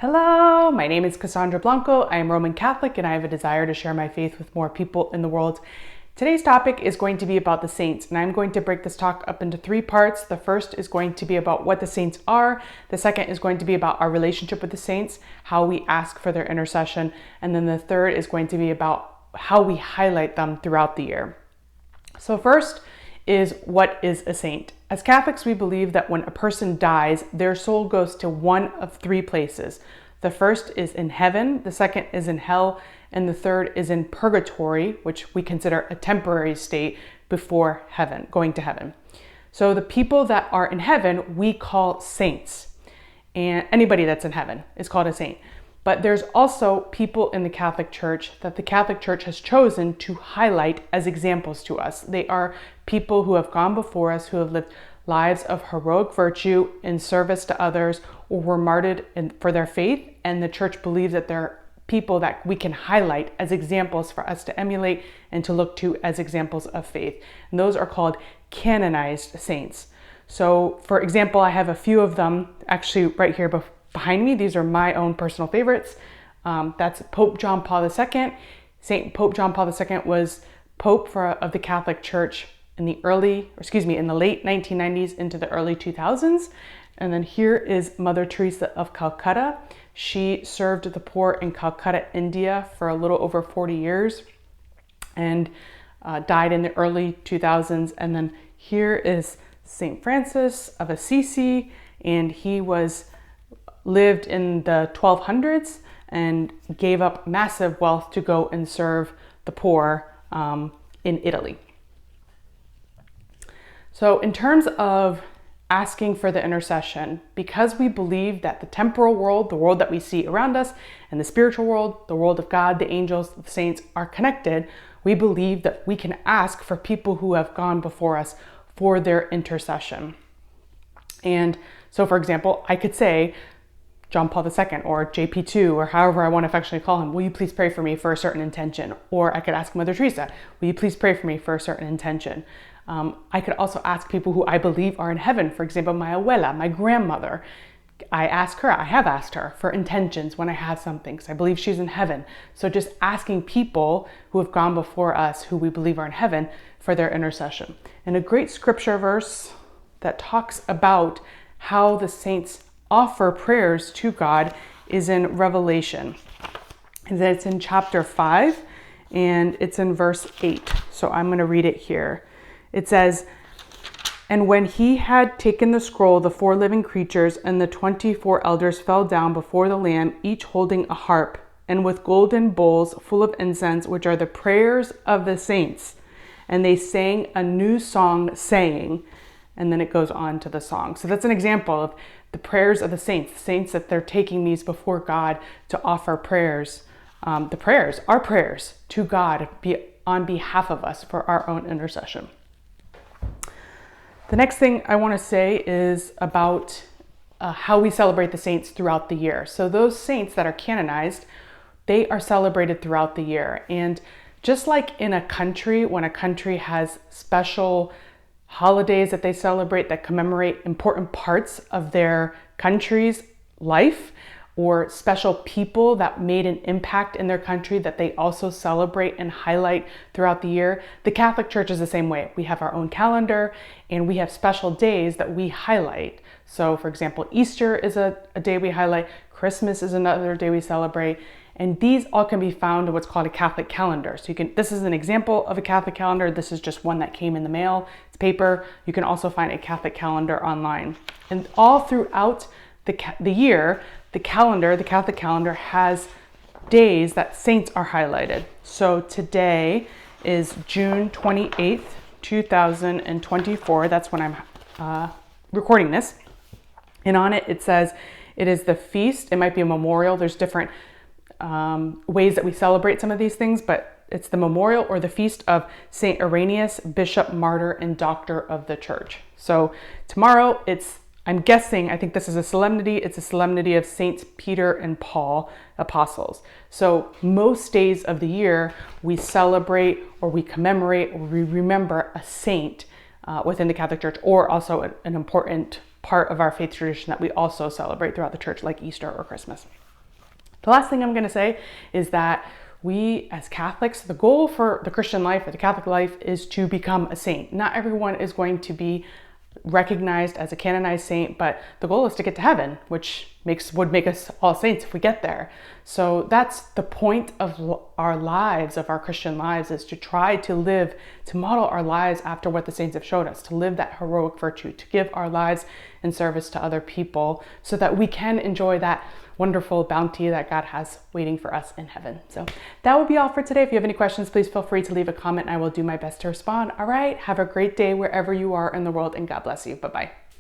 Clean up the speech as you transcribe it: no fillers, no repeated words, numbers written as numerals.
Hello, my name is Cassandra Blanco. I am Roman Catholic and I have a desire to share my faith with more people in the world. Today's topic is going to be about the saints, and I'm going to break this talk up into three parts. The first is going to be about what the saints are. The second is going to be about our relationship with the saints, how we ask for their intercession. And then the third is going to be about how we highlight them throughout the year. So first is, what is a saint? As Catholics, we believe that when a person dies, their soul goes to one of three places. The first is in heaven, the second is in hell, and the third is in purgatory, which we consider a temporary state before heaven, going to heaven. So the people that are in heaven, we call saints. And anybody that's in heaven is called a saint. But there's also people in the Catholic Church that the Catholic Church has chosen to highlight as examples to us. They are people who have gone before us, who have lived lives of heroic virtue in service to others, or were martyred for their faith. And the Church believes that they're people that we can highlight as examples for us to emulate and to look to as examples of faith. And those are called canonized saints. So, for example, I have a few of them actually right here behind me. These are my own personal favorites. That's Pope John Paul II. Pope John Paul II was Pope of the Catholic Church in the late 1990s into the early 2000s. And then here is Mother Teresa of Calcutta. She served the poor in Calcutta, India for a little over 40 years and died in the early 2000s. And then here is St. Francis of Assisi, and he lived in the 1200s and gave up massive wealth to go and serve the poor in Italy. So in terms of asking for the intercession, because we believe that the temporal world, the world that we see around us, and the spiritual world, the world of God, the angels, the saints are connected, we believe that we can ask for people who have gone before us for their intercession. And so, for example, I could say, John Paul II or JP2 or however I want to affectionately call him, will you please pray for me for a certain intention? Or I could ask Mother Teresa, will you please pray for me for a certain intention? I could also ask people who I believe are in heaven. For example, my abuela, my grandmother. I have asked her for intentions when I have something, because I believe she's in heaven. So just asking people who have gone before us, who we believe are in heaven, for their intercession. And a great scripture verse that talks about how the saints offer prayers to God is in Revelation. And it's in chapter 5, and it's in verse 8. So I'm going to read it here. It says, "And when he had taken the scroll, the 4 living creatures and the 24 elders fell down before the Lamb, each holding a harp, and with golden bowls full of incense, which are the prayers of the saints. And they sang a new song, saying," and then it goes on to the song. So that's an example of the prayers of the saints that they're taking these before God to offer prayers. Our prayers to God on behalf of us for our own intercession. The next thing I want to say is about how we celebrate the saints throughout the year. So those saints that are canonized, they are celebrated throughout the year. And just like in a country, when a country has special holidays that they celebrate that commemorate important parts of their country's life, or special people that made an impact in their country that they also celebrate and highlight throughout the year, the Catholic Church is the same way. We have our own calendar and we have special days that we highlight. So for example, Easter is a day we highlight, Christmas is another day we celebrate, and these all can be found in what's called a Catholic calendar. So this is an example of a Catholic calendar. This is just one that came in the mail. It's paper. You can also find a Catholic calendar online. And all throughout the year, the Catholic calendar has days that saints are highlighted. So today is June 28th, 2024. That's when I'm recording this. And on it, it says it is the feast. It might be a memorial. There's different ways that we celebrate some of these things, but it's the memorial or the feast of Saint Irenaeus, Bishop, Martyr, and Doctor of the Church. So tomorrow I'm guessing, I think this is a solemnity. It's a solemnity of Saints Peter and Paul, apostles. So most days of the year, we celebrate or we commemorate or we remember a saint within the Catholic Church, or also an important part of our faith tradition that we also celebrate throughout the church, like Easter or Christmas. The last thing I'm going to say is that we as Catholics, the goal for the Christian life or the Catholic life is to become a saint. Not everyone is going to be recognized as a canonized saint, but the goal is to get to heaven, which would make us all saints if we get there. So that's the point of our lives, of our Christian lives, is to try to live, to model our lives after what the saints have showed us, to live that heroic virtue, to give our lives in service to other people so that we can enjoy that wonderful bounty that God has waiting for us in heaven. So that would be all for today. If you have any questions, please feel free to leave a comment. I will do my best to respond. All right, have a great day wherever you are in the world, and God bless you. Bye-bye.